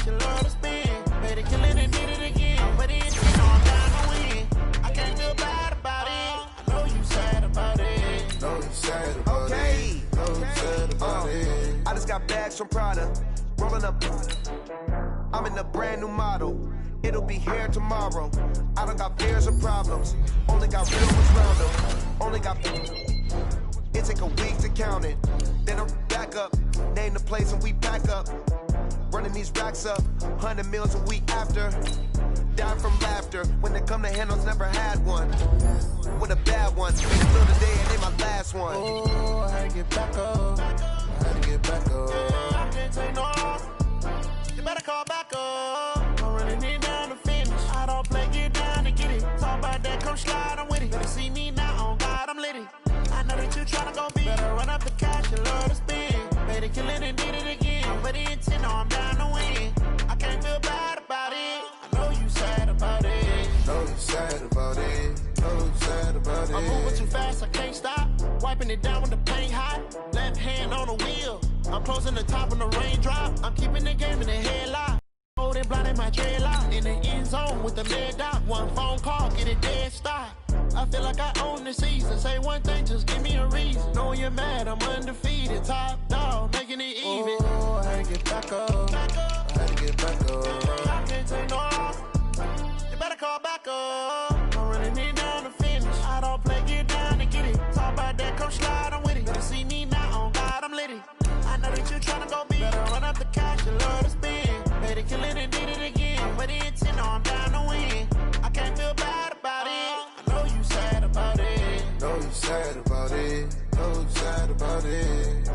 cash, you love to spend. Made it killing and did it again. But it's I'm down to win. I can't feel bad about it. I know you sad about it. Know you sad about it. Know you sad about it. I just got bags from Prada. Rolling up. I'm in a brand new model. It'll be here tomorrow. I don't got fears or problems. Only got real ones round them. Only got. It take a week to count it. Then I'm back up. Name the place and we pack up. Running these racks up. 100 meals a week after. Die from laughter. When it come to handles, never had one. With a bad one. Make it through the day and ain't my last one. Oh, I had to get back up. I had to get back up. I can't take no. You better call back up. I'm running it down to finish. I don't play, get down to get it. Talk about that, come slide, I'm with it. Better see me now, on God, I'm litty. I know that you tryna go big. Better run up the cash, you love to spend. Made it kill it and did it again. But the intent, no, I'm down to win. I can't feel bad about it. I know you sad about it. Know you sad about it. Know you sad about it. I'm moving too fast, I can't stop. Wiping it down with the paint hot. Left hand on the wheel. I'm closing the top on the raindrop. I'm keeping the game in the headlock. Holding blind in my dreadlock. In the end zone with the lead dot. One phone call, get it dead stop. I feel like I own the season. Say one thing, just give me a reason. Knowing you're mad, I'm undefeated. Top dog, making it even. Oh, I had to get back up. I had to get back up. I can't take no off. You better call back up. I'm running it down to finish. I don't play, get down to get it. Talk about that, come slide, I'm with it. Better see me now, on God, I'm litty. I know that you tryna go big. Better run up the cash, you love to spend. Made it kill it and did it again. But the intent, no, I'm down to win. I can't feel bad about it. I know you sad about it. Know you sad about it. Know you sad about it.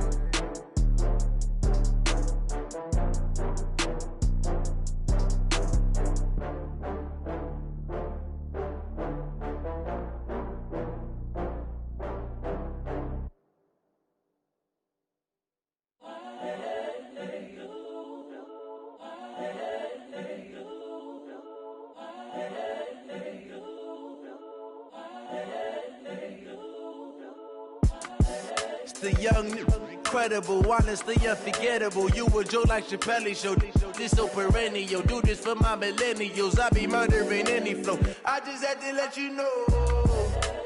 The young, incredible, honestly unforgettable. You a Joe like Chappelle show. This so perennial. Do this for my millennials. I be murdering any flow. I just had to let you know.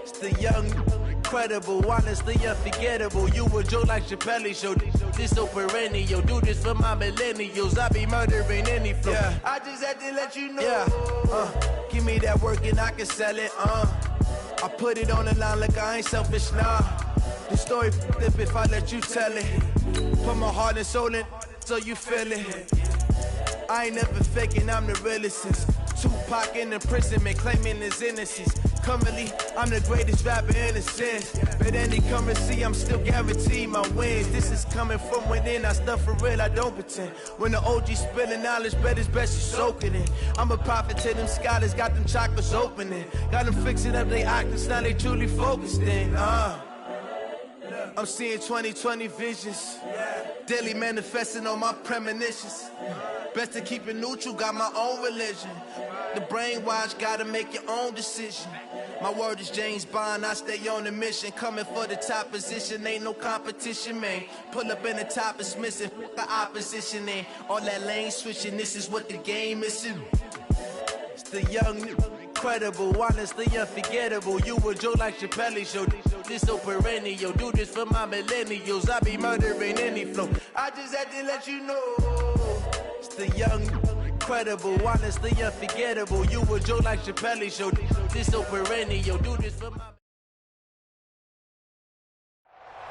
It's the young, incredible, honestly unforgettable. You a Joe like Chappelle show. This so perennial. Do this for my millennials. I be murdering any flow. Yeah. I just had to let you know. Yeah. Give me that work and I can sell it. I put it on the line like I ain't selfish, nah. The story flip if I let you tell it. Put my heart and soul in so you feel it. I ain't never faking, I'm the realest since Tupac in imprisonment, claiming his innocence. Currently, I'm the greatest rapper in a sense. But any currency, I'm still guaranteed my wins. This is coming from within, I stuff for real, I don't pretend. When the OG spilling knowledge, bet it's best you soak it in. I'm a prophet to them scholars, got them chakras opening. Got them fixing up they octaves, now they truly focused in. I'm seeing 2020 visions. Daily manifesting on my premonitions. Best to keep it neutral, got my own religion. The brainwash, gotta make your own decision. My word is James Bond, I stay on the mission. Coming for the top position, ain't no competition, man. Pull up in the top, it's missing, the opposition in. All that lane switching, this is what the game is in. It's the young, incredible, honestly unforgettable. You a Joe like Chappelle show. This so perennial. Do this for my millennials. I be murdering any flow. I just had to let you know. It's the young, incredible, honestly unforgettable. You a Joe like Chappelle show. This so perennial. Do this for my.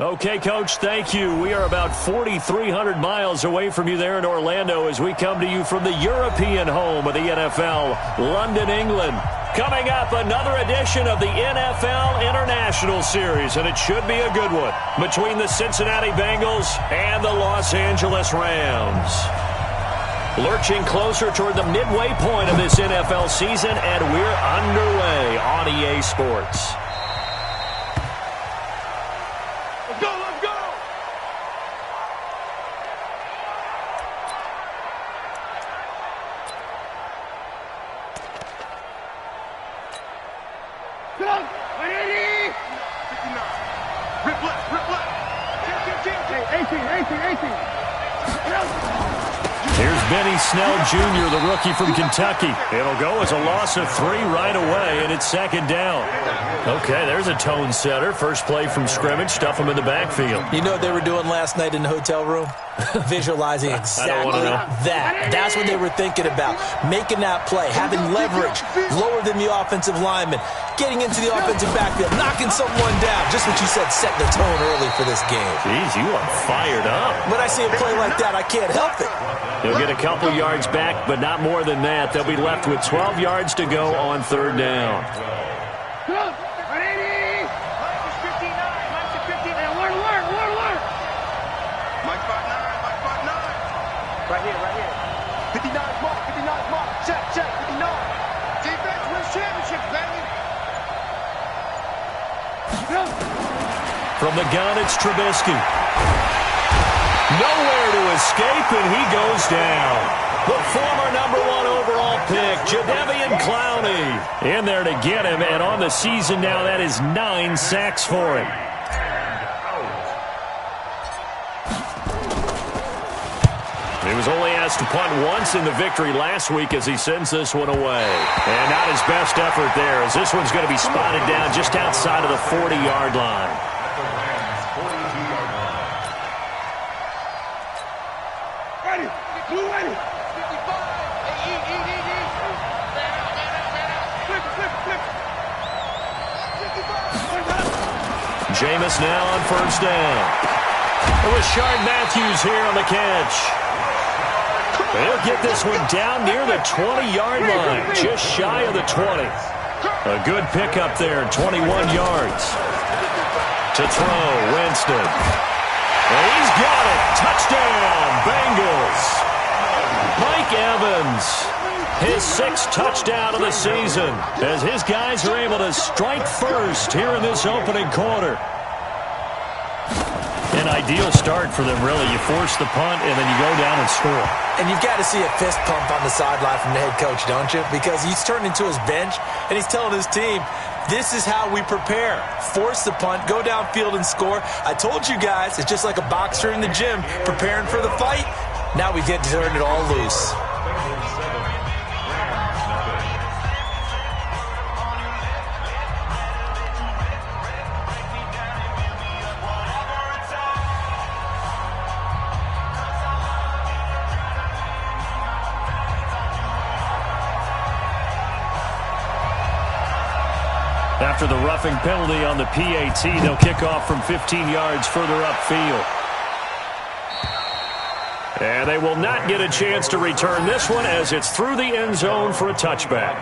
Okay, Coach, thank you. We are about 4,300 miles away from you there in Orlando as we come to you from the European home of the NFL, London, England. Coming up, another edition of the NFL International Series, and it should be a good one, between the Cincinnati Bengals and the Los Angeles Rams. Lurching closer toward the midway point of this NFL season, and we're underway on EA Sports. Here's Benny Snell Jr., the rookie from Kentucky. It'll go as a loss of 3 right away, and it's second down. Okay, there's a tone setter. First play from scrimmage, stuff him in the backfield. You know what they were doing last night in the hotel room? Visualizing exactly that. That's what they were thinking about. Making that play, having leverage, lower than the offensive lineman, getting into the offensive backfield, knocking someone down. Just what you said, setting the tone early for this game. Jeez, you are fired up. When I see a play like that, I can't help it. He'll get a couple yards back, but not more than that. They'll be left with 12 yards to go on third down. Right here. 59 mark. Check, 59. Defense wins championships, baby. From the gun, it's Trubisky. Nowhere to escape, and he goes down. The former #1 overall pick, Jadeveon Clowney, in there to get him, and on the season now, that is 9 sacks for him. He was only asked to punt once in the victory last week as he sends this one away. And not his best effort there, as this one's going to be spotted down just outside of the 40-yard line. Ready. Blue ready. 55. Flip. Jameis now on first down. Rashard Matthews here on the catch. They'll get this one down near the 20-yard line, just shy of the 20. A good pickup there, 21 yards. To throw, Winston. And he's got it. Touchdown, Bengals. Mike Evans, his 6th touchdown of the season, as his guys are able to strike first here in this opening quarter. An ideal start for them, really. You force the punt, and then you go down and score. And you've got to see a fist pump on the sideline from the head coach, don't you? Because he's turned into his bench, and he's telling his team, this is how we prepare. Force the punt, go downfield and score. I told you guys, it's just like a boxer in the gym preparing for the fight. Now we get to turn it all loose. After the roughing penalty on the PAT, they'll kick off from 15 yards further upfield. And they will not get a chance to return this one as it's through the end zone for a touchback.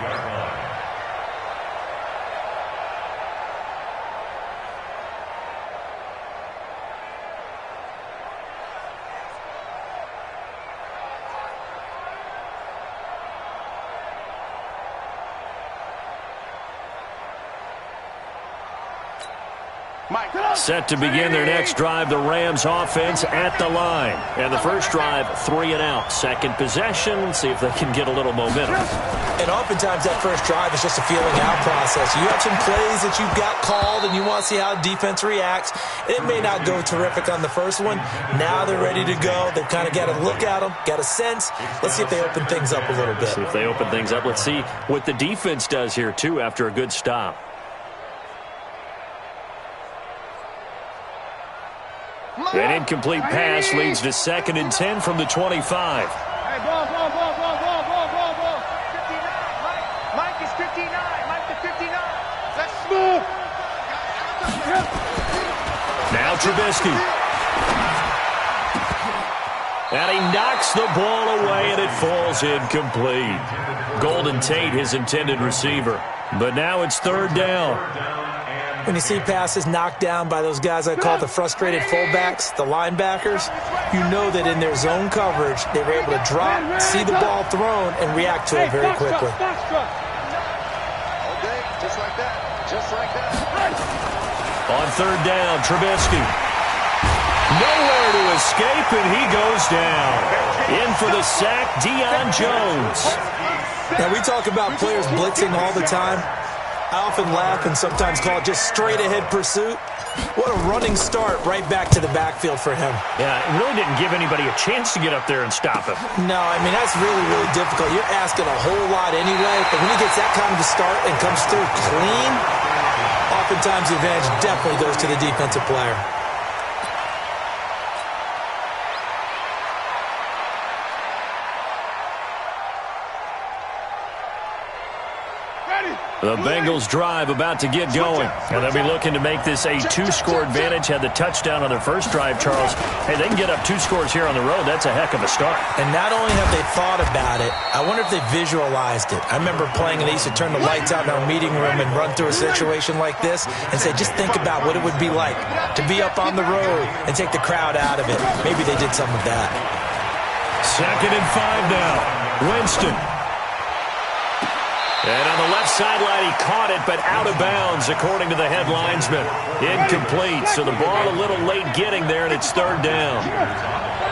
Set to begin their next drive, the Rams offense at the line. And the first drive, 3 and out. Second possession, see if they can get a little momentum. And oftentimes that first drive is just a feeling out process. You have some plays that you've got called and you want to see how defense reacts. It may not go terrific on the first one. Now they're ready to go. They've kind of got to look at them, got a sense. Let's see if they open things up a little bit. See if they open things up. Let's see what the defense does here, too, after a good stop. An incomplete pass leads to 2nd and 10 from the 25. Hey, ball. 59. Mike is 59. Mike to 59. Let's move. Now Trubisky. And he knocks the ball away, and it falls incomplete. Golden Tate, his intended receiver. But now it's 3rd down. When you see passes knocked down by those guys I call the frustrated fullbacks, the linebackers, you know that in their zone coverage, they were able to drop, see the ball thrown, and react to it very quickly. Okay, just like that. On 3rd down, Trubisky. Nowhere to escape, and he goes down. In for the sack, Deion Jones. Now, we talk about players blitzing all the time. I often laugh and sometimes call it just straight-ahead pursuit. What a running start right back to the backfield for him. Yeah, it really didn't give anybody a chance to get up there and stop him. No, I mean, that's really, really difficult. You're asking a whole lot anyway, but when he gets that kind of a start and comes through clean, oftentimes the advantage definitely goes to the defensive player. The Bengals drive about to get going. And they'll be looking to make this a two-score advantage. Had the touchdown on their first drive, Charles. Hey, they can get up 2 scores here on the road. That's a heck of a start. And not only have they thought about it, I wonder if they visualized it. I remember playing and they used to turn the lights out in our meeting room and run through a situation like this and say, just think about what it would be like to be up on the road and take the crowd out of it. Maybe they did some of that. 2nd and 5 now. Winston. And on the left sideline, he caught it, but out of bounds, according to the head linesman. Incomplete, so the ball a little late getting there, and it's 3rd down.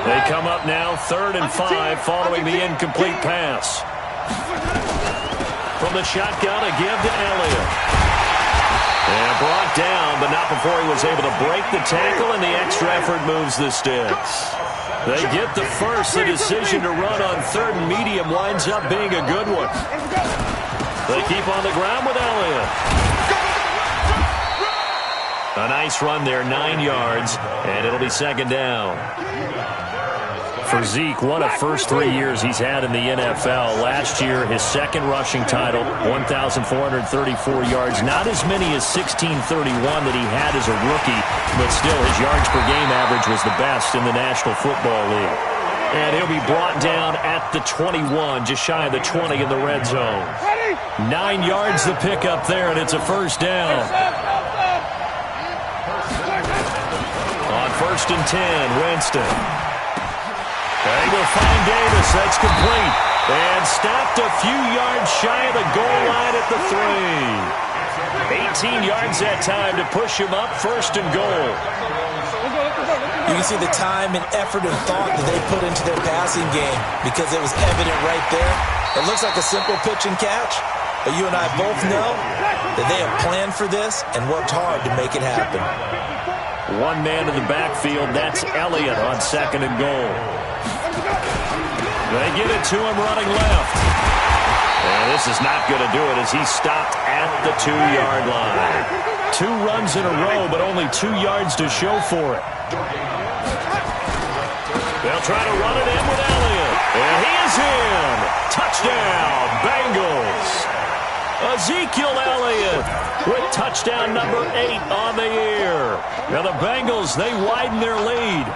They come up now, 3rd and 5, following the incomplete pass. From the shotgun, a give to Elliott. And brought down, but not before he was able to break the tackle, and the extra effort moves the sticks. They get the first. The decision to run on 3rd and medium winds up being a good one. They keep on the ground with Elliott. A nice run there, 9 yards, and it'll be 2nd down. For Zeke, what a first 3 years he's had in the NFL. Last year, his 2nd rushing title, 1,434 yards. Not as many as 1,631 that he had as a rookie, but still his yards per game average was the best in the National Football League. And he'll be brought down at the 21, just shy of the 20 in the red zone. 9 yards the pickup there, and it's a 1st down. On 1st and 10, Winston. They will find Davis. That's complete. And stopped a few yards shy of the goal line at the 3. 18 yards that time to push him up, 1st and goal. You can see the time and effort and thought that they put into their passing game because it was evident right there. It looks like a simple pitch and catch, but you and I both know that they have planned for this and worked hard to make it happen. One man in the backfield, that's Elliott on 2nd and goal. They get it to him running left. And this is not going to do it as he stopped at the 2-yard line. 2 runs in a row, but only 2 yards to show for it. They'll try to run it in with Elliott. And he is in. Touchdown, Bengals. Ezekiel Elliott with touchdown number 8 on the year. Now the Bengals, they widen their lead.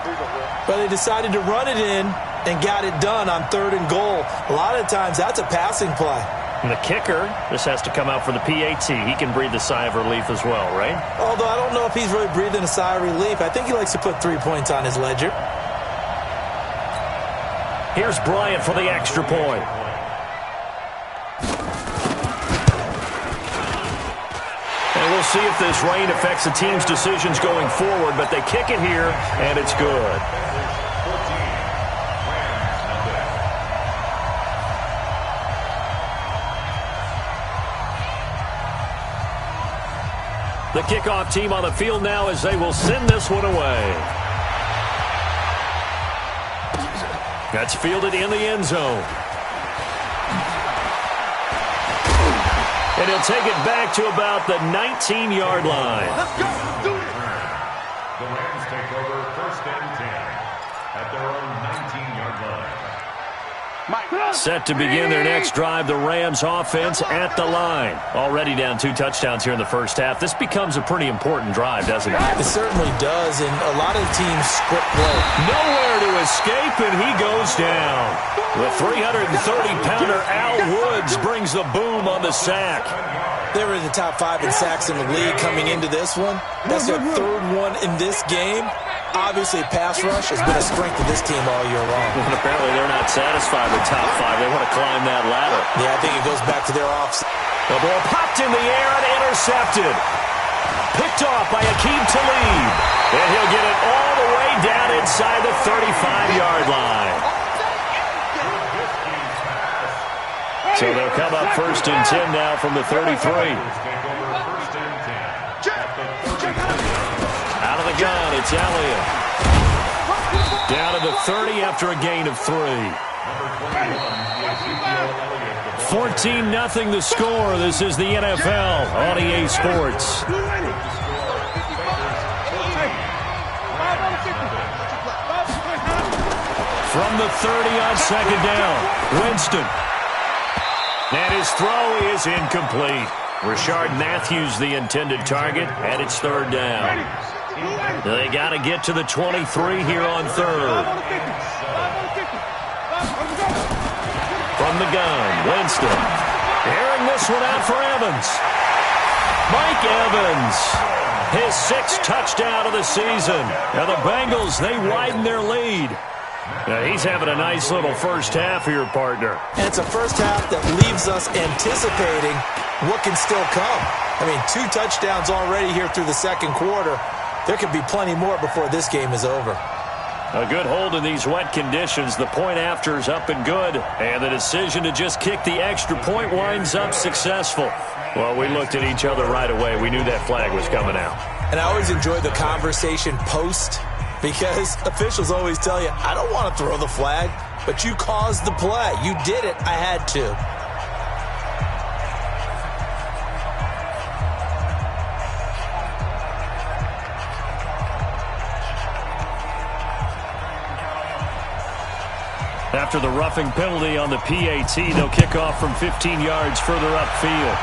But they decided to run it in and got it done on 3rd and goal. A lot of times that's a passing play. And the kicker, this has to come out for the PAT. He can breathe a sigh of relief as well, right? Although I don't know if he's really breathing a sigh of relief. I think he likes to put 3 points on his ledger. Here's Bryant for the extra point. And we'll see if this rain affects the team's decisions going forward, but they kick it here, and it's good. The kickoff team on the field now as they will send this one away. That's fielded in the end zone. And he'll take it back to about the 19-yard line. Let's go. Do it. The Rams take over 1st and 10 at their own 19-yard line. Set to begin their next drive, the Rams offense at the line. Already down 2 touchdowns here in the first half. This becomes a pretty important drive, doesn't it? It certainly does, and a lot of teams script play. Nowhere to escape, and he goes down. The 330-pounder Al Woods brings the boom on the sack. They were in the top 5 in sacks in the league coming into this one. That's their 3rd one in this game. Obviously, pass rush has been a strength of this team all year long. And apparently they're not satisfied with top 5. They want to climb that ladder. Yeah, I think it goes back to their offs. The ball popped in the air and intercepted. Picked off by Aqib Talib. And he'll get it all the way down inside the 35-yard line. So they'll come up 1st and 10 now from the 33. It's Elliott. Down to the 30 after a gain of 3. 14-0 the score. This is the NFL on EA Sports. From the 30 on second down, Winston. And his throw is incomplete. Rashard Matthews, the intended target, and it's third down. They got to get to the 23 here on third. From the gun, Winston. Airing this one out for Evans. Mike Evans, his 6th touchdown of the season. Now the Bengals, they widen their lead. Now he's having a nice little first half here, partner. And it's a first half that leaves us anticipating what can still come. I mean, 2 touchdowns already here through the second quarter. There could be plenty more before this game is over. A good hold in these wet conditions. The point after is up and good. And the decision to just kick the extra point winds up successful. Well, we looked at each other right away. We knew that flag was coming out. And I always enjoy the conversation post, because officials always tell you, I don't want to throw the flag, but you caused the play. You did it. I had to. After the roughing penalty on the PAT, they'll kick off from 15 yards further upfield.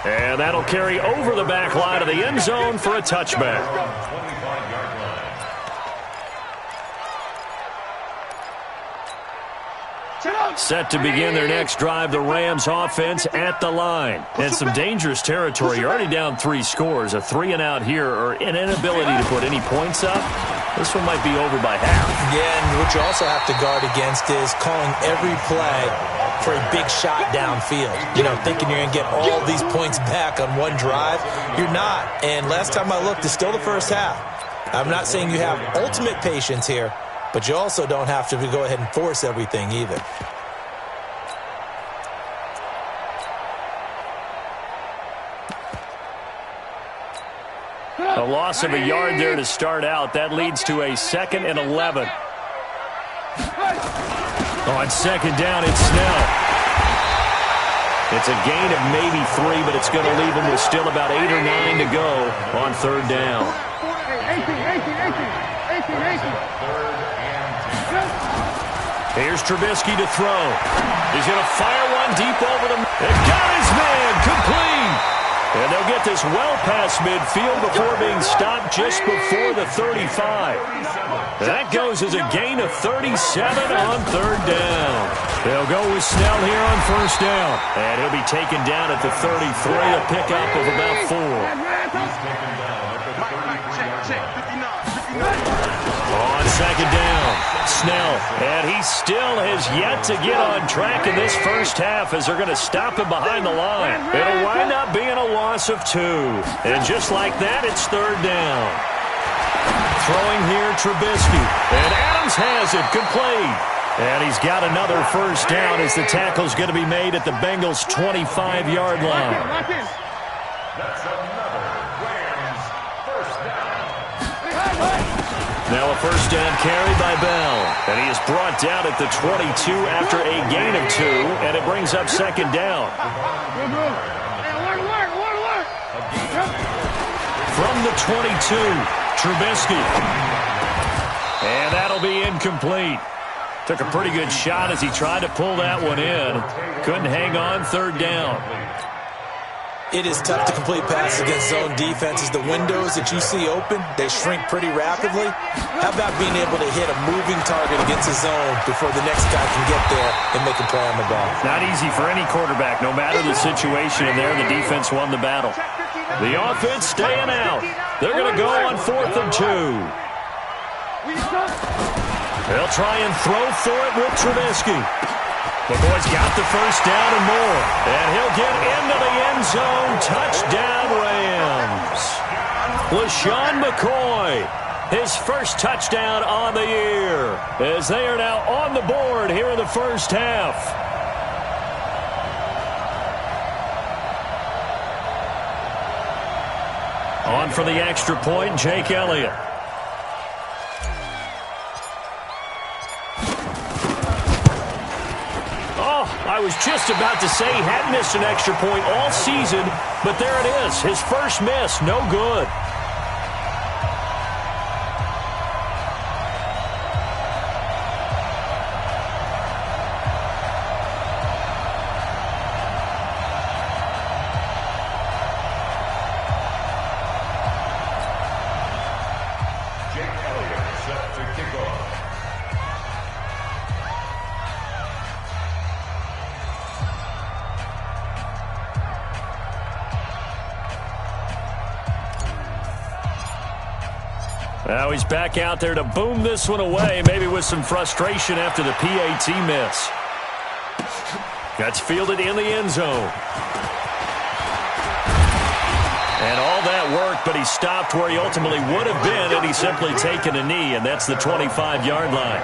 And that'll carry over the back line of the end zone for a touchback. Set to begin their next drive, the Rams offense at the line. And some dangerous territory. You're already down 3 scores. A 3-and-out here, or an inability to put any points up. This one might be over by half. Yeah, and what you also have to guard against is calling every play for a big shot downfield. You know, thinking you're going to get all these points back on one drive. You're not. And last time I looked, it's still the first half. I'm not saying you have ultimate patience here, but you also don't have to go ahead and force everything either. A loss of a yard there to start out. That leads to a 2nd and 11. On second down, it's Snell. It's a gain of maybe 3, but it's going to leave him with still about 8 or 9 to go on third down. Here's Trubisky to throw. He's going to fire one deep over the... It got his man, complete. And they'll get this well past midfield before being stopped just before the 35. That goes as a gain of 37 on third down. They'll go with Snell here on first down. And he'll be taken down at the 33, a pickup of about 4. On second down, Snell, and he still has yet to get on track in this first half as they're going to stop him behind the line. It'll wind up being a loss of 2. And just like that, it's third down. Throwing here, Trubisky, and Adams has it, complete. And he's got another first down as the tackle's going to be made at the Bengals' 25-yard line. That's another Rams first down. Now a first down carry by Bell. And he is brought down at the 22 after a gain of 2. And it brings up second down. From the 22, Trubisky. And that'll be incomplete. Took a pretty good shot as he tried to pull that one in. Couldn't hang on, third down. It is tough to complete passes against zone defenses. The windows that you see open, they shrink pretty rapidly. How about being able to hit a moving target against a zone before the next guy can get there and make a play on the ball? Not easy for any quarterback, no matter the situation in there. The defense won the battle. The offense staying out. They're going to go on 4th and 2. They'll try and throw for it with Trubisky. McCoy's got the first down and more. And he'll get into the end zone. Touchdown, Rams. LaShawn McCoy, his first touchdown on the year, as they are now on the board here in the first half. On for the extra point, Jake Elliott. Oh, I was just about to say he hadn't missed an extra point all season, but there it is. His first miss, no good. Now he's back out there to boom this one away, maybe with some frustration after the PAT miss. That's fielded in the end zone. And all that work, but he stopped where he ultimately would have been had he simply taken a knee, and that's the 25-yard line.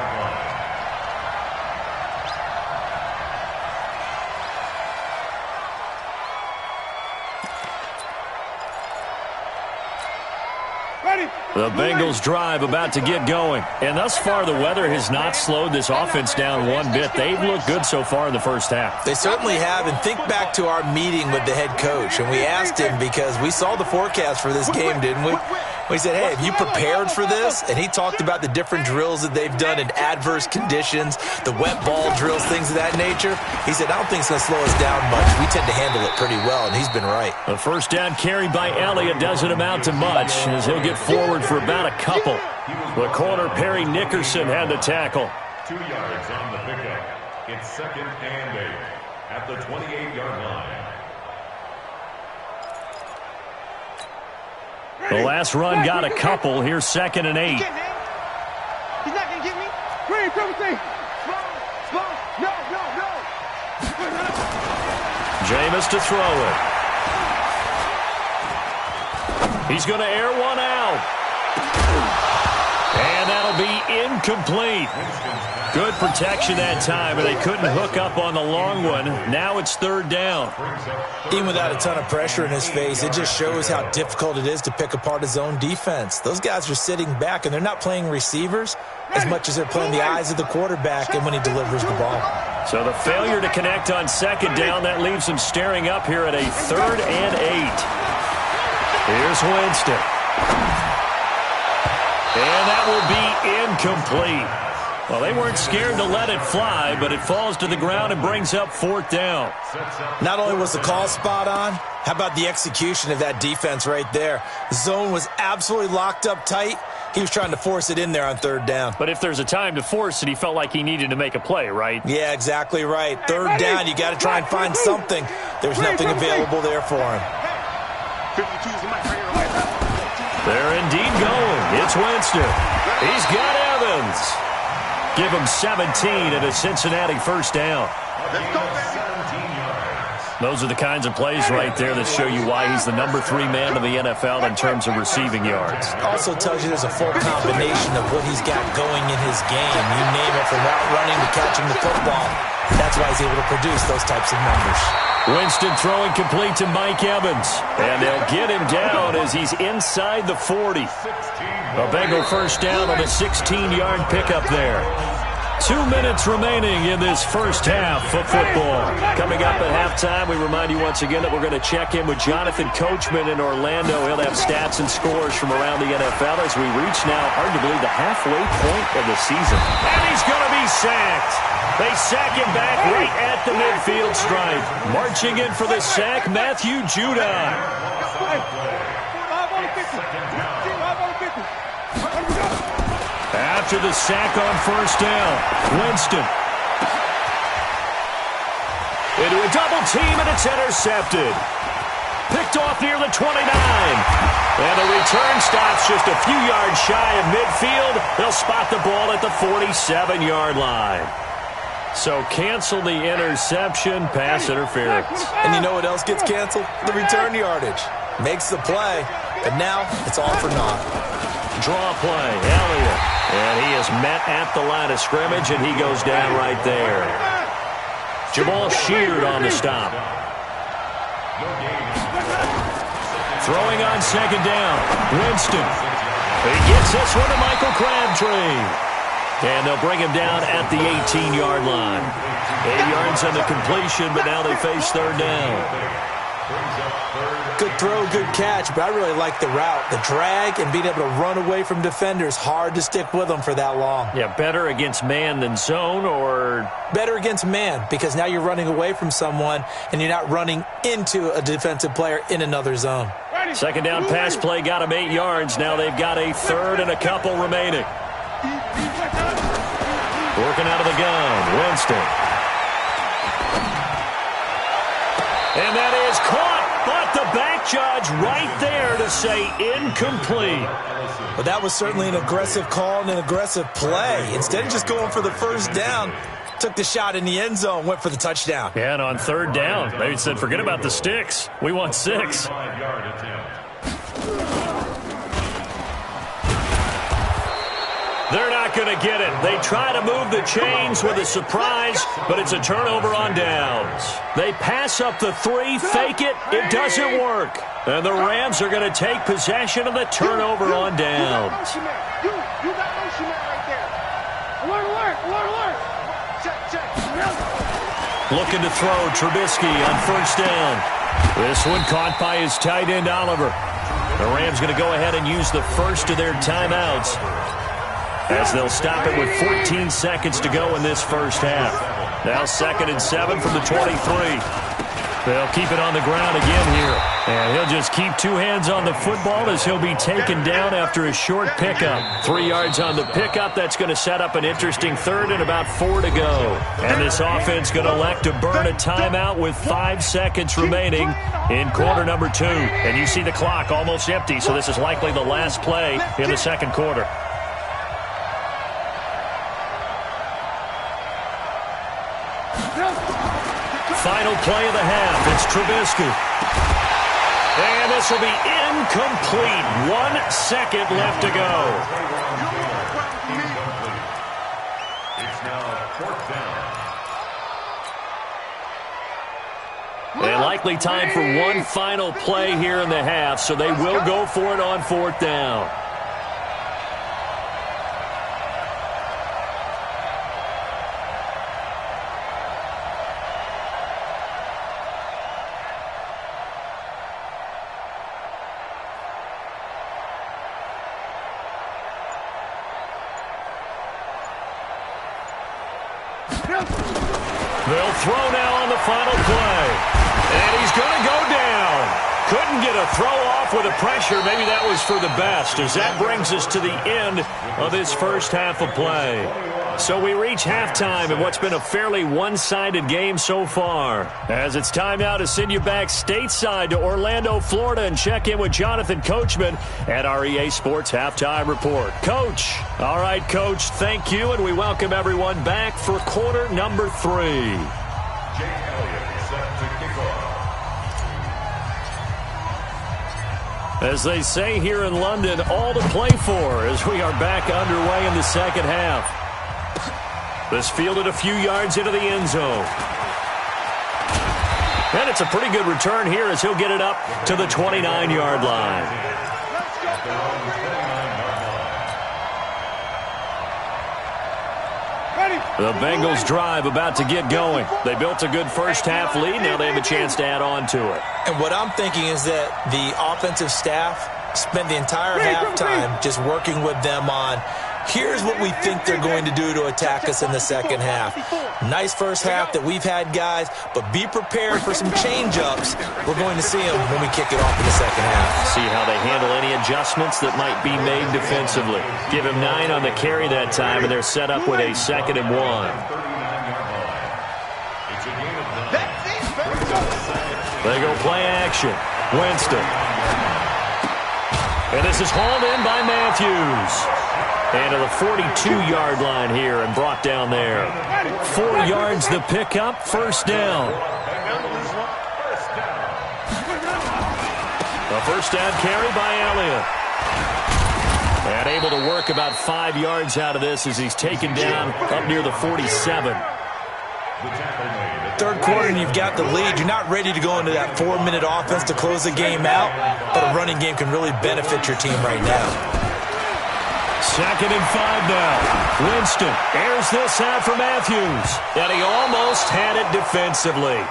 The Bengals drive about to get going. And thus far, the weather has not slowed this offense down one bit. They've looked good so far in the first half. They certainly have. And think back to our meeting with the head coach. And we asked him, because we saw the forecast for this game, didn't we? We said, hey, have you prepared for this? And he talked about the different drills that they've done in adverse conditions, the wet ball drills, things of that nature. He said, I don't think it's going to slow us down much. We tend to handle it pretty well, and he's been right. The first down carry by Elliott doesn't amount to much, as he'll get forward for about a couple. The corner, Perry Nickerson, had the tackle. 2 yards on the pickup. It's 2nd and 8 at the 28-yard line. The last run got a couple. Here's 2nd and 8. He's not going to get me. Green, come say. Slow. No. Jameis to throw it. He's going to air one out. And that'll be incomplete. Good protection that time, but they couldn't hook up on the long one. Now it's 3rd down. Even without a ton of pressure in his face, it just shows how difficult it is to pick apart his own defense. Those guys are sitting back, and they're not playing receivers as much as they're playing the eyes of the quarterback and when he delivers the ball. So the failure to connect on 2nd down, that leaves them staring up here at a 3rd and 8. Here's Winston. And that will be incomplete. Well, they weren't scared to let it fly, but it falls to the ground and brings up 4th down. Not only was the call spot on, how about the execution of that defense right there? The zone was absolutely locked up tight. He was trying to force it in there on 3rd down. But if there's a time to force it, he felt like he needed to make a play, right? Yeah, exactly right. 3rd down, you got to try and find something. There's nothing available there for him. They're indeed going. It's Winston. He's got Evans. Give him 17 and a Cincinnati 1st down. Those are the kinds of plays right there that show you why he's the number 3 man in the NFL in terms of receiving yards. Also tells you there's a full combination of what he's got going in his game. You name it, from route running to catching the football. That's why he's able to produce those types of numbers. Winston throwing complete to Mike Evans. And they'll get him down as he's inside the 40. A Bengal 1st down on a 16-yard pickup there. 2 minutes remaining in this first half of football. Coming up at halftime, we remind you once again that we're going to check in with Jonathan Coachman in Orlando. He'll have stats and scores from around the NFL as we reach now, hard to believe, the halfway point of the season. And he's going to be sacked. They sack him back right at the midfield stripe. Marching in for the sack, Matthew Judon. After the sack on 1st down, Winston. Into a double team, and it's intercepted. Picked off near the 29. And the return stops just a few yards shy of midfield. They'll spot the ball at the 47-yard line. So cancel the interception, pass interference. And you know what else gets canceled? The return yardage. Makes the play, but now it's all for naught. Draw play, Elliott. And he is met at the line of scrimmage, and he goes down right there. Jamal Sheard on the stop. Throwing on second down. Winston. He gets this one to Michael Crabtree. And they'll bring him down at the 18-yard line. 8 yards on the completion, but now they face third down. Good throw, good catch, but I really like the route. The drag and being able to run away from defenders, hard to stick with them for that long. Yeah, better against man than zone, or? Better against man, because now you're running away from someone and you're not running into a defensive player in another zone. Second down pass play got him 8 yards. Now they've got a third and a couple remaining. Working out of the gun, Winston. And that is caught, but the back judge right there to say incomplete. But that was certainly an aggressive call and an aggressive play. Instead of just going for the first down, took the shot in the end zone, went for the touchdown. Yeah, and on third down, they said, forget about the sticks. We want 6. They're not going to get it. They try to move the chains with a surprise, but it's a turnover on downs. They pass up the 3, fake it. It doesn't work. And the Rams are going to take possession of the turnover on downs. You got motion man right there. Alert. Check. Looking to throw, Trubisky on first down. This one caught by his tight end, Oliver. The Rams going to go ahead and use the first of their timeouts, as they'll stop it with 14 seconds to go in this first half. Now 2nd and 7 from the 23. They'll keep it on the ground again here. And he'll just keep 2 hands on the football as he'll be taken down after a short pickup. 3 yards on the pickup. That's going to set up an interesting third and about 4 to go. And this offense going to elect to burn a timeout with 5 seconds remaining in quarter number 2. And you see the clock almost empty, so this is likely the last play in the second quarter. Final play of the half. It's Trubisky. And this will be incomplete. 1 second left to go. It's now 4th down. And likely time for one final play here in the half, so they will go for it on 4th down. They'll throw now on the final play. And he's going to go down. Couldn't get a throw off with the pressure. Maybe that was for the best, as that brings us to the end of this first half of play. So we reach halftime in what's been a fairly one-sided game so far, as it's time now to send you back stateside to Orlando, Florida, and check in with Jonathan Coachman at our EA Sports Halftime Report. Coach. All right, Coach, thank you, and we welcome everyone back for quarter number 3. Jake Elliott set to kick off. As they say here in London, all to play for as we are back underway in the second half. This fielded a few yards into the end zone. And it's a pretty good return here as he'll get it up to the 29-yard line. The Bengals drive about to get going. They built a good first half lead. Now they have a chance to add on to it. And what I'm thinking is that the offensive staff spent the entire halftime just working with them on, here's what we think they're going to do to attack us in the second half. Nice first half that we've had, guys, but be prepared for some change-ups. We're going to see them when we kick it off in the second half. See how they handle any adjustments that might be made defensively. Give him 9 on the carry that time, and they're set up with a 2nd and 1. They go play action. Winston. And this is hauled in by Matthews. And to the 42-yard line here and brought down there. 4 yards the pickup, first down. A first down carry by Elliott. And able to work about 5 yards out of this as he's taken down up near the 47. Third quarter and you've got the lead. You're not ready to go into that 4-minute offense to close the game out, but a running game can really benefit your team right now. 2nd and 5 now. Winston airs this out for Matthews, and he almost had it defensively.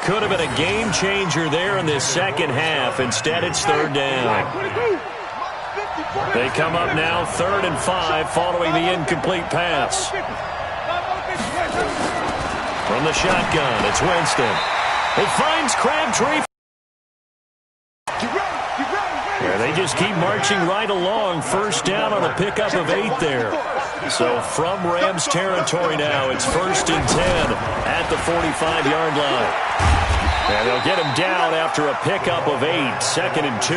Could have been a game changer there in this second half. Instead, it's 3rd down. They come up now 3rd and 5 following the incomplete pass. From the shotgun, it's Winston. It finds Crabtree. Yeah, they just keep marching right along. 1st down on a pickup of 8 there. So from Rams territory now, it's 1st and 10 at the 45-yard line. And they'll get him down after a pickup of 8, 2nd and 2.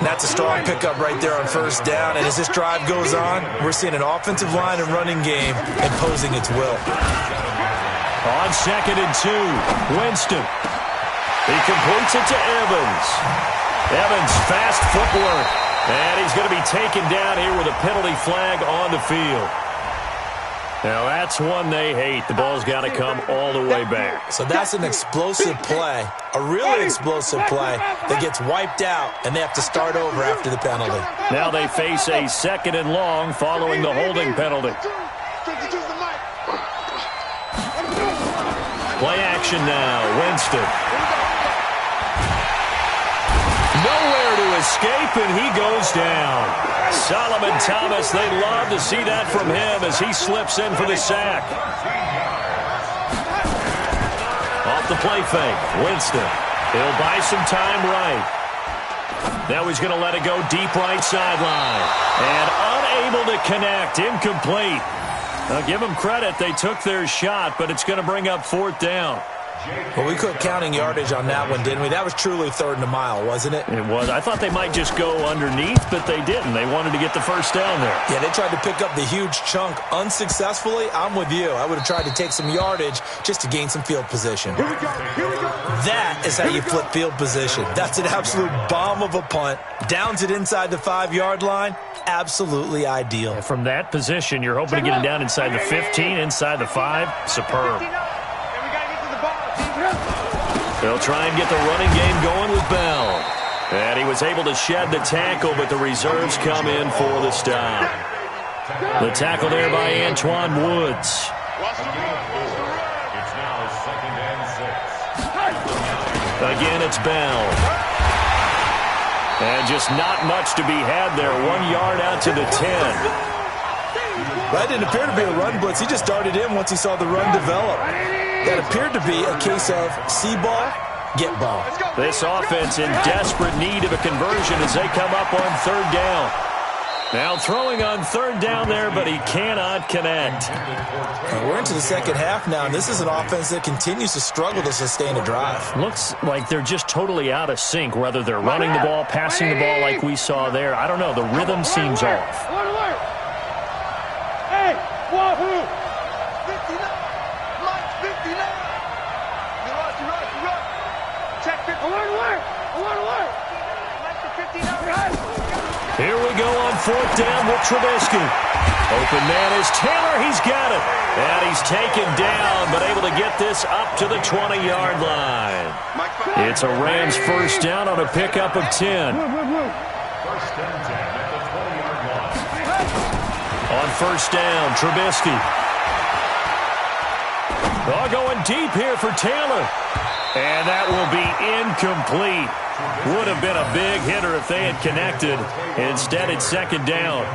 That's a strong pickup right there on 1st down. And as this drive goes on, we're seeing an offensive line and running game imposing its will. On 2nd and 2, Winston. He completes it to Evans. Evans, fast footwork. And he's going to be taken down here with a penalty flag on the field. Now, that's one they hate. The ball's got to come all the way back. So that's an explosive play, a really explosive play that gets wiped out, and they have to start over after the penalty. Now they face a 2nd and long following the holding penalty. Play action now. Winston. Nowhere to escape, and he goes down. Solomon Thomas, they love to see that from him as he slips in for the sack. Off the play fake, Winston. He'll buy some time right. Now he's going to let it go deep right sideline. And unable to connect, incomplete. Now give them credit, they took their shot, but it's going to bring up 4th down. Well, we quit counting yardage on that one, didn't we? That was truly 3rd and a mile, wasn't it? It was. I thought they might just go underneath, but they didn't. They wanted to get the 1st down there. Yeah, they tried to pick up the huge chunk unsuccessfully. I'm with you. I would have tried to take some yardage just to gain some field position. Here we go. Here we go. That is how you flip field position. That's an absolute bomb of a punt. Downs it inside the 5-yard line. Absolutely ideal. And from that position, you're hoping to get it down inside the 15, inside the 5. Superb. They'll try and get the running game going with Bell. And he was able to shed the tackle, but the reserves come in for the stop. The tackle there by Antoine Woods. It's now 2nd and 6. Again, it's Bell. And just not much to be had there. 1 yard out to the 10. That didn't appear to be a run blitz. He just darted in once he saw the run develop. That appeared to be a case of see ball, get ball. This offense in desperate need of a conversion as they come up on 3rd down. Now throwing on 3rd down there, but he cannot connect. We're into the second half now, and this is an offense that continues to struggle to sustain a drive. Looks like they're just totally out of sync, whether they're running the ball, passing the ball like we saw there. I don't know. The rhythm seems off. Hey, wahoo! Here we go on 4th down with Trubisky. Open man is Taylor. He's got it. And he's taken down, but able to get this up to the 20-yard line. It's a Rams 1st down on a pickup of 10. 1st and 10 at the 20-yard line. On 1st down, Trubisky. Oh, going deep here for Taylor. And that will be incomplete. Would have been a big hitter if they had connected. Instead, it's 2nd down.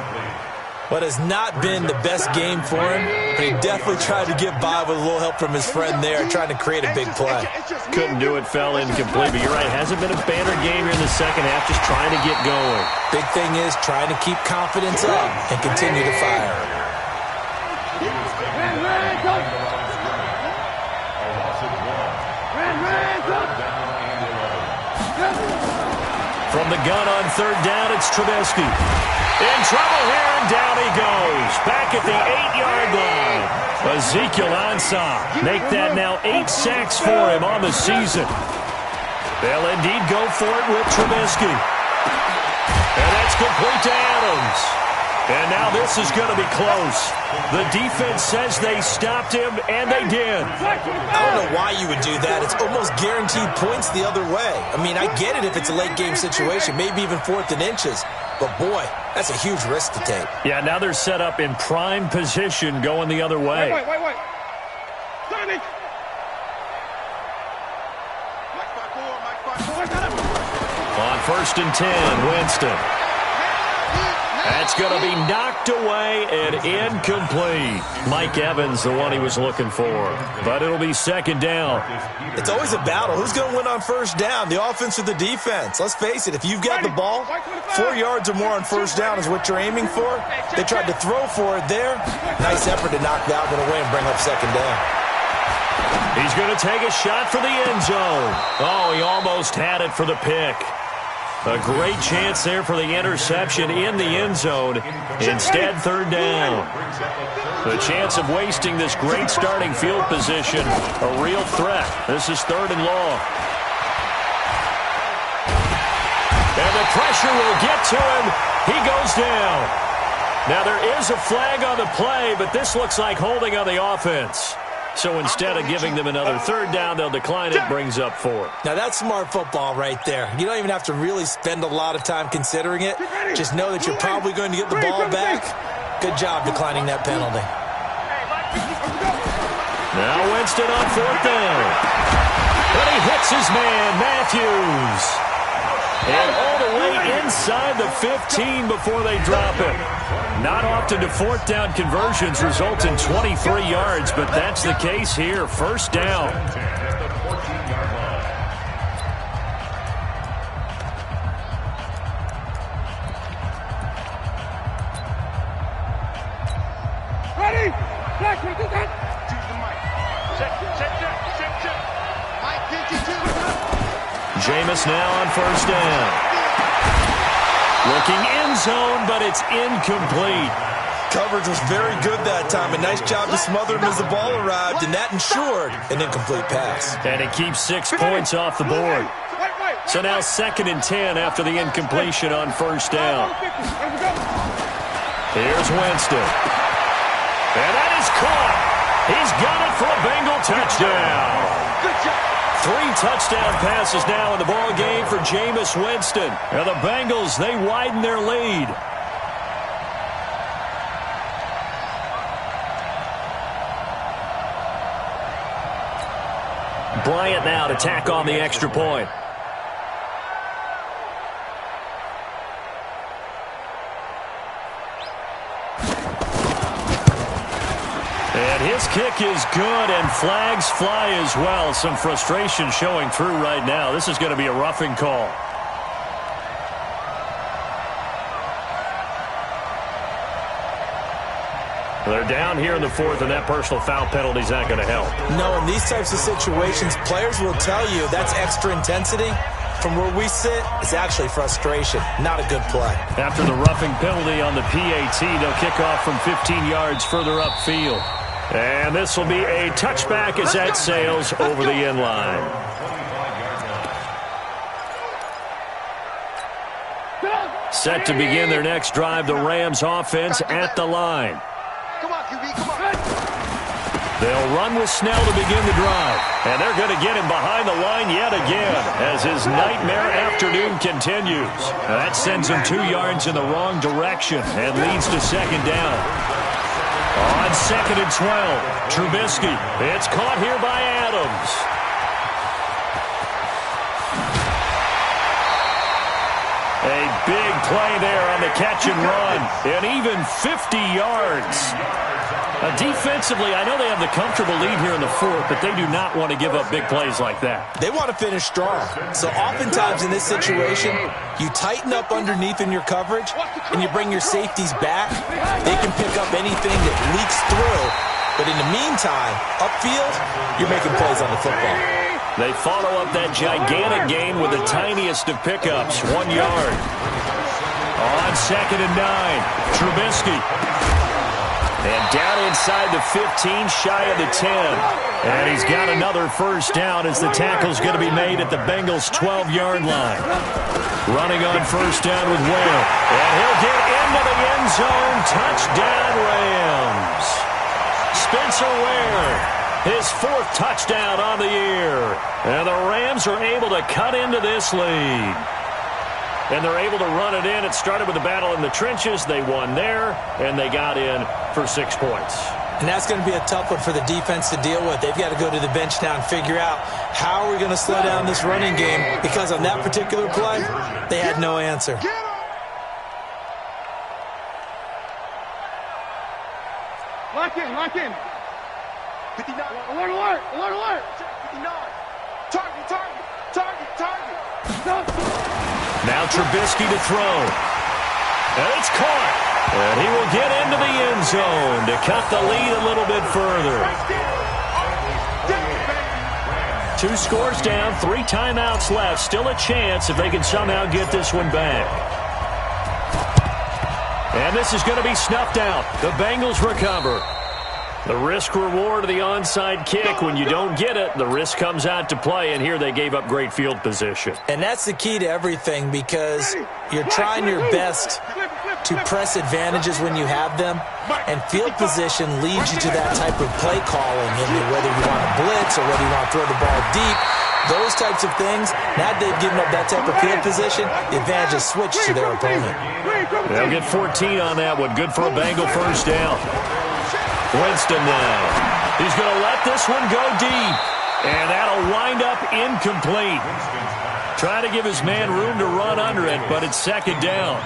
But has not been the best game for him, but he definitely tried to get by with a little help from his friend there, trying to create a big play. Couldn't do it, fell incomplete. But you're right, hasn't been a banner game here in the second half, just trying to get going. Big thing is trying to keep confidence up and continue to fire. From the gun on 3rd down, it's Trubisky. In trouble here, and down he goes. Back at the 8-yard line. Ezekiel Ansah. Make that now 8 sacks for him on the season. They'll indeed go for it with Trubisky. And that's complete to Adams. And now this is going to be close. The defense says they stopped him, and they did. I don't know why you would do that. It's almost guaranteed points the other way. I mean, I get it if it's a late-game situation, maybe even 4th and inches. But, boy, that's a huge risk to take. Yeah, now they're set up in prime position going the other way. Wait. On 1st and 10, Winston. That's going to be knocked away and incomplete. Mike Evans, the one he was looking for. But it'll be 2nd down. It's always a battle. Who's going to win on 1st down, the offense or the defense? Let's face it, if you've got the ball, 4 yards or more on 1st down is what you're aiming for. They tried to throw for it there. Nice effort to knock that one away and bring up 2nd down. He's going to take a shot for the end zone. Oh, he almost had it for the pick. A great chance there for the interception in the end zone. Instead, 3rd down. The chance of wasting this great starting field position, a real threat. This is 3rd and long. And the pressure will get to him. He goes down. Now, there is a flag on the play, but this looks like holding on the offense. So instead of giving them another 3rd down, they'll decline it, brings up 4th. Now, that's smart football right there. You don't even have to really spend a lot of time considering it. Just know that you're probably going to get the ball back. Good job declining that penalty. Now Winston on 4th down. But he hits his man, Matthews. And all the way inside the 15 before they drop it. Not often do 4th down conversions result in 23 yards, but that's the case here. 1st down. Ready? Jameis now on 1st down. Looking end zone, but it's incomplete. Coverage was very good that time. A nice job to smother him as the ball arrived, and that ensured an incomplete pass. And it keeps 6 points off the board. So now 2nd and 10 after the incompletion on 1st down. Here's Winston. And that is caught. He's got it for a Bengal touchdown. 3 touchdown passes now in the ball game for Jameis Winston. And the Bengals, they widen their lead. Bryant now to tack on the extra point. And his kick is good, and flags fly as well. Some frustration showing through right now. This is going to be a roughing call. They're down here in the 4th, and that personal foul penalty is not going to help. No, in these types of situations, players will tell you that's extra intensity. From where we sit, it's actually frustration, not a good play. After the roughing penalty on the PAT, they'll kick off from 15 yards further upfield. And this will be a touchback as that sails over the end line. Set to begin their next drive, the Rams offense at the line. Come on, QB, come on. They'll run with Snell to begin the drive. And they're going to get him behind the line yet again as his nightmare afternoon continues. That sends him 2 yards in the wrong direction and leads to 2nd down. On 2nd and 12, Trubisky. It's caught here by Adams. A big play there on the catch and run. And even 50 yards. Defensively, I know they have the comfortable lead here in the 4th, but they do not want to give up big plays like that. They want to finish strong. So oftentimes in this situation, you tighten up underneath in your coverage, and you bring your safeties back. They can pick up anything that leaks through. But in the meantime, upfield, you're making plays on the football. They follow up that gigantic gain with the tiniest of pickups, 1 yard. On 2nd and 9, Trubisky. And down inside the 15, shy of the 10. And he's got another first down as the tackle's going to be made at the Bengals' 12-yard line. Running on first down with Ware. And he'll get into the end zone. Touchdown, Rams. Spencer Ware, his 4th touchdown on the year. And the Rams are able to cut into this lead. And they're able to run it in. It started with a battle in the trenches. They won there, and they got in for 6 points. And that's going to be a tough one for the defense to deal with. They've got to go to the bench now and figure out how are we going to slow down this running game, because on that particular play, they had no answer. Lock in, lock in. 59. Alert, alert, alert, alert. 59. Target, target, target, target. Stop. Now Trubisky to throw. And it's caught. And he will get into the end zone to cut the lead a little bit further. 2 scores down, 3 timeouts left. Still a chance if they can somehow get this one back. And this is going to be snuffed out. The Bengals recover. The risk-reward of the onside kick, when you don't get it, the risk comes out to play, and here they gave up great field position. And that's the key to everything, because you're trying your best to press advantages when you have them, and field position leads you to that type of play calling, and whether you want to blitz or whether you want to throw the ball deep, those types of things. Now they've given up that type of field position, the advantage is switched to their opponent. They'll get 14 on that one. Good for a Bengal first down. Winston now. He's going to let this one go deep. And that'll wind up incomplete. Trying to give his man room to run under it, but it's 2nd down.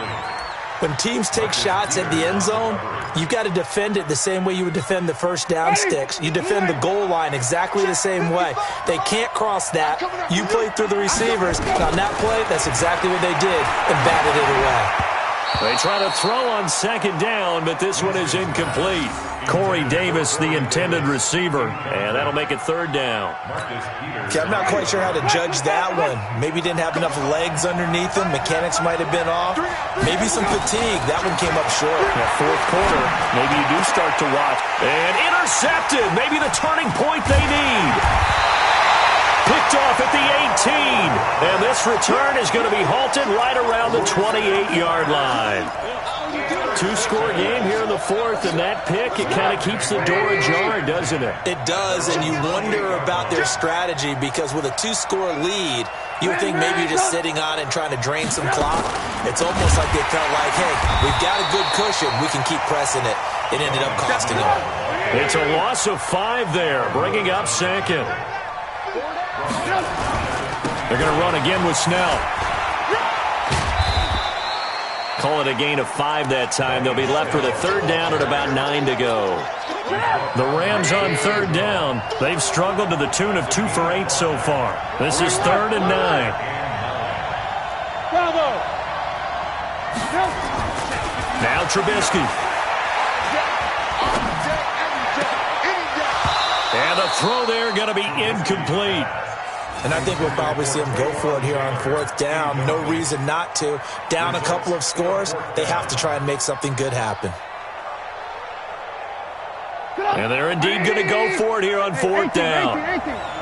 When teams take shots at the end zone, you've got to defend it the same way you would defend the first down sticks. You defend the goal line exactly the same way. They can't cross that. You play through the receivers. And on that play, that's exactly what they did, and batted it away. They try to throw on 2nd down, but this one is incomplete. Corey Davis, the intended receiver, and that'll make it 3rd down. Okay, I'm not quite sure how to judge that one. Maybe didn't have enough legs underneath him. Mechanics might have been off. Maybe some fatigue. That one came up short. Yeah, 4th quarter, maybe you do start to watch. And intercepted. Maybe the turning point they need. Picked off at the 18. And this return is going to be halted right around the 28-yard line. 2-score game here in the 4th, and that pick, it kind of keeps the door ajar, doesn't it? It does, and you wonder about their strategy, because with a 2-score lead, you would think maybe you're just sitting on it and trying to drain some clock. It's almost like they felt like, hey, we've got a good cushion. We can keep pressing it. It ended up costing them. It's a loss of 5 there, bringing up 2nd. They're going to run again with Snell. Call it a gain of 5 that time. They'll be left with a 3rd down and about 9 to go. The Rams on 3rd down. They've struggled to the tune of 2 for 8 so far. This is 3rd and 9. Now Trubisky. And the throw there going to be incomplete. And I think we'll probably see them go for it here on 4th down. No reason not to. Down a couple of scores, they have to try and make something good happen. And they're indeed going to go for it here on 4th down.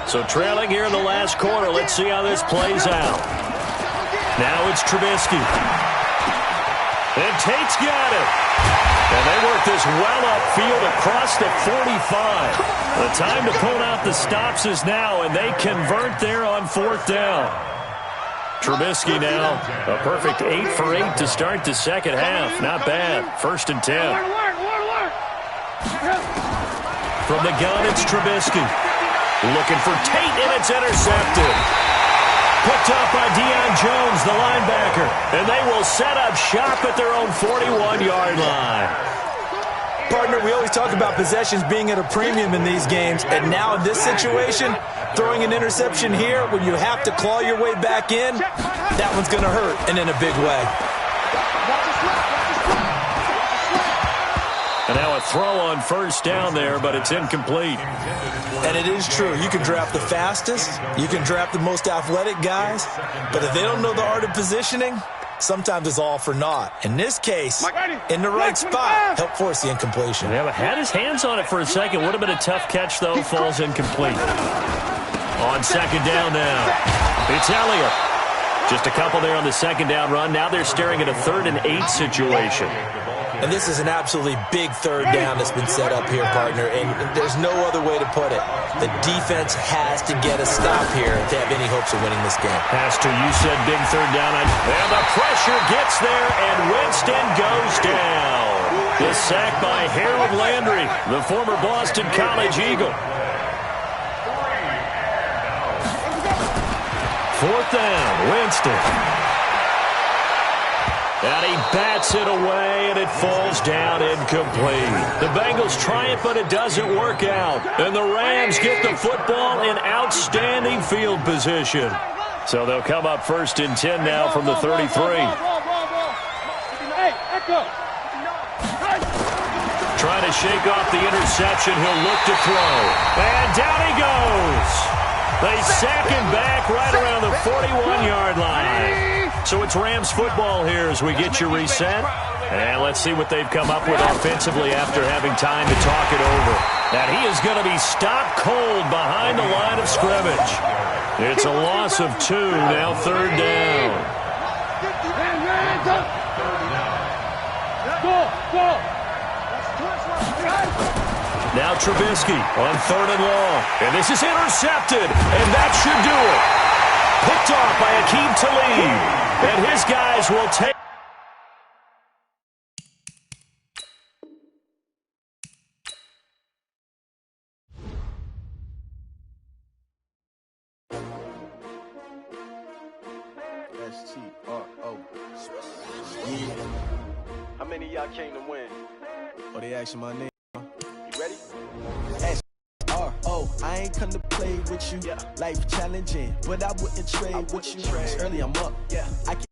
So trailing here in the last quarter. Let's see how this plays out. Now it's Trubisky. And Tate's got it. And they work this well upfield across the 45. The time to pull out the stops is now, and they convert there on 4th down. Trubisky now, a perfect 8 for 8 to start the 2nd half. Not bad. 1st and 10. From the gun, it's Trubisky. Looking for Tate, and it's intercepted. Picked up by Deion Jones, the linebacker. And they will set up shop at their own 41-yard line. Partner, we always talk about possessions being at a premium in these games. And now in this situation, throwing an interception here when you have to claw your way back in, that one's going to hurt, and in a big way. And now a throw on 1st down there, but it's incomplete. And it is true. You can draft the fastest. You can draft the most athletic guys. But if they don't know the art of positioning, sometimes it's all for naught. In this case, in the right spot, help force the incompletion. Yeah, had his hands on it for a second. Would have been a tough catch, though. Falls incomplete. On second down now, it's Elliott. Just a couple there on the second down run. Now they're staring at a 3rd and 8 situation. And this is an absolutely big 3rd down that's been set up here, partner, and there's no other way to put it. The defense has to get a stop here to have any hopes of winning this game. Has to. You said big 3rd down. And the pressure gets there, and Winston goes down. The sack by Harold Landry, the former Boston College Eagle. 4th down, Winston. And he bats it away, and it falls down incomplete. The Bengals try it, but it doesn't work out. And the Rams get the football in outstanding field position. So they'll come up 1st and 10 now from the 33. Trying to shake off the interception. He'll look to throw. And down he goes. They sack him back right around the 41-yard line. So it's Rams football here as we get you reset. And let's see what they've come up with offensively after having time to talk it over. And he is going to be stopped cold behind the line of scrimmage. It's a loss of 2, now 3rd down. Now Trubisky on 3rd and long. And this is intercepted. And that should do it. Picked off by Aqib Talib. And his guys will take. S-T-R-O. Yeah. How many of y'all came to win? Oh, they asking my name. You ready? S-R-O. I ain't come to play with you. Yeah. Life challenging, but I wouldn't trade with you. Early I'm up. Yeah. I can